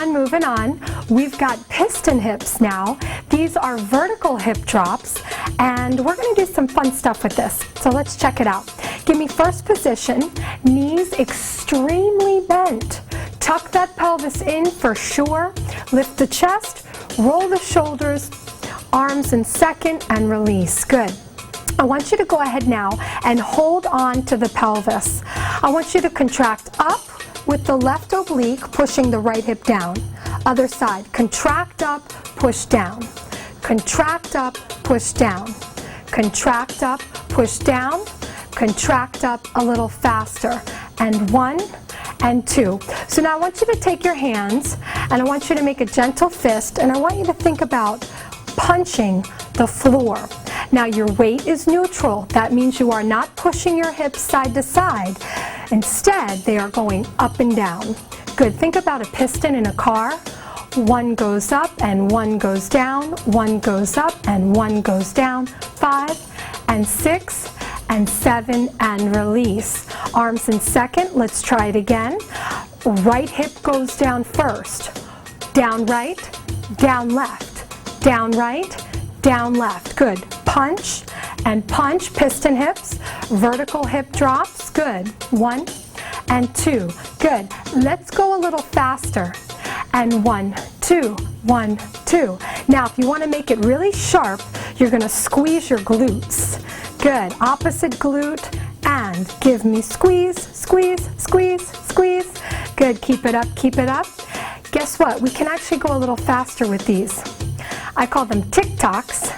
Moving on, we've got piston hips now. These are vertical hip drops, and we're going to do some fun stuff with this. So let's check it out. Give me first position, knees extremely bent. Tuck that pelvis in for sure. Lift the chest, roll the shoulders, arms in second, and release. Good. I want you to go ahead now and hold on to the pelvis. I want you to contract up with the left oblique, pushing the right hip down. Other side, contract up, push down. Contract up, push down. Contract up, push down. Contract up a little faster. And 1 and 2. So now I want you to take your hands and I want you to make a gentle fist, and I want you to think about punching the floor. Now your weight is neutral. That means you are not pushing your hips side to side. Instead, they are going up and down. Good. Think about a piston in a car. 1 goes up and 1 goes down. 1 goes up and 1 goes down. 5 and 6 and 7 and release. Arms in second. Let's try it again. Right hip goes down first. Down right, down left. Down right, down left. Good. Punch and punch, piston hips, vertical hip drops. Good. 1 and 2. Good. Let's go a little faster. And 1, 2, 1, 2. Now, if you want to make it really sharp, you're going to squeeze your glutes. Good. Opposite glute, and give me squeeze, squeeze, squeeze, squeeze. Good. Keep it up, keep it up. Guess what? We can actually go a little faster with these. I call them tick-tocks.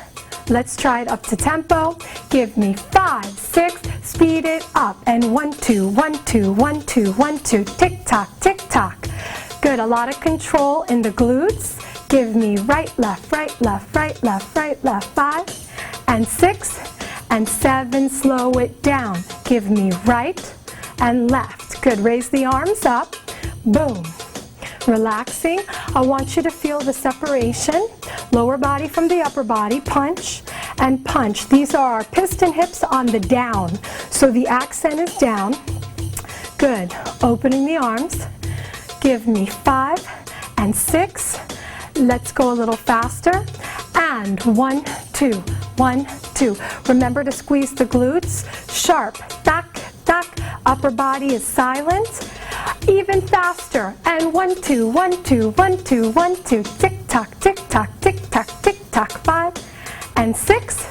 Let's try it up to tempo. Give me 5, 6, speed it up. And 1, 2, 1, 2, 1, 2, 1, 2. Tick-tock, tick-tock. Good. A lot of control in the glutes. Give me right, left, right, left, right, left, right, left. 5 and 6 and 7. Slow it down. Give me right and left. Good. Raise the arms up. Boom. Relaxing. I want you to feel the separation. Lower body from the upper body. Punch and punch. These are our piston hips on the down. So the accent is down. Good. Opening the arms. Give me 5 and 6. Let's go a little faster. And 1, 2, 1, 2. Remember to squeeze the glutes. Sharp. Back, back. Upper body is silent. Even faster. And 1, 2, 1, 2, 1, 2, 1, 2. Tick tock, tick tock, tick tock, tick tock. 5 and 6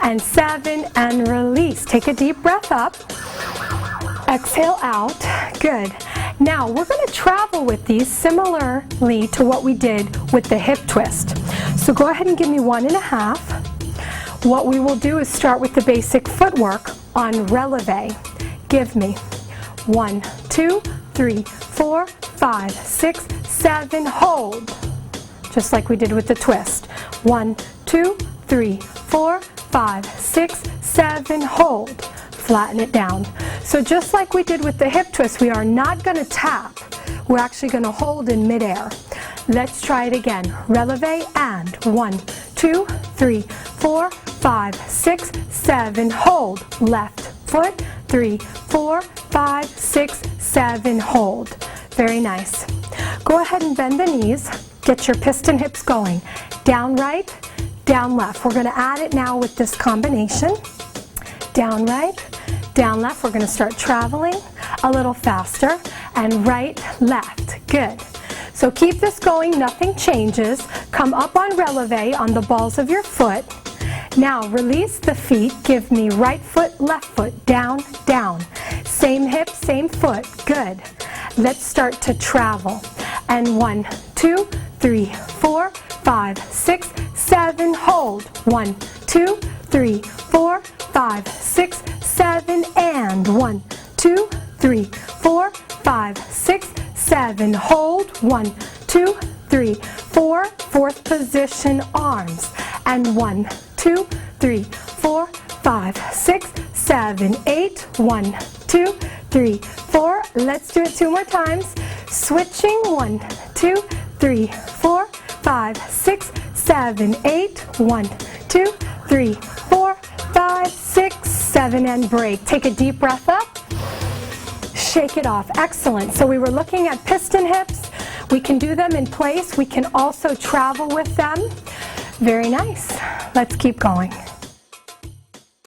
and 7 and release. Take a deep breath up. Exhale out. Good. Now we're going to travel with these similarly to what we did with the hip twist. So go ahead and give me 1.5. What we will do is start with the basic footwork on releve. Give me 1, 2, 3, 4, 5, 6, 7. Hold. Just like we did with the twist. 1, 2, 3, 4, 5, 6, 7. Hold. Flatten it down. So just like we did with the hip twist, we are not going to tap. We're actually going to hold in midair. Let's try it again. Releve and 1, 2, 3, 4, 5, 6, 7. Hold. Left foot. 3, 4, 5, 6, 7. Hold. Very nice. Go ahead and bend the knees. Get your piston hips going. Down right, down left. We're going to add it now with this combination. Down right, down left. We're going to start traveling a little faster. And right, left. Good. So keep this going. Nothing changes. Come up on releve on the balls of your foot. Now release the feet. Give me right foot, left foot. Down, down. Same hip, same foot. Good. Let's start to travel. And 1, 2, 3, 4, 5, 6, 7. Hold. 1, 2, 3, 4, 5, 6, 7. And 1, 2, 3, 4, 5, 6, 7. Hold. 1, 2, 3, 4. Fourth position, arms. And 1, 2, 3, 4, 5, 6, 7, 8. 1, 2, 3, 4. Let's do it 2 more times. Switching. 1, 2, 3, 4, 5, 6, 7, 8. 1, 2, 3, 4, 5, 6, 7, and break. Take a deep breath up. Shake it off. Excellent. So we were looking at piston hips. We can do them in place. We can also travel with them. Very nice. Let's keep going.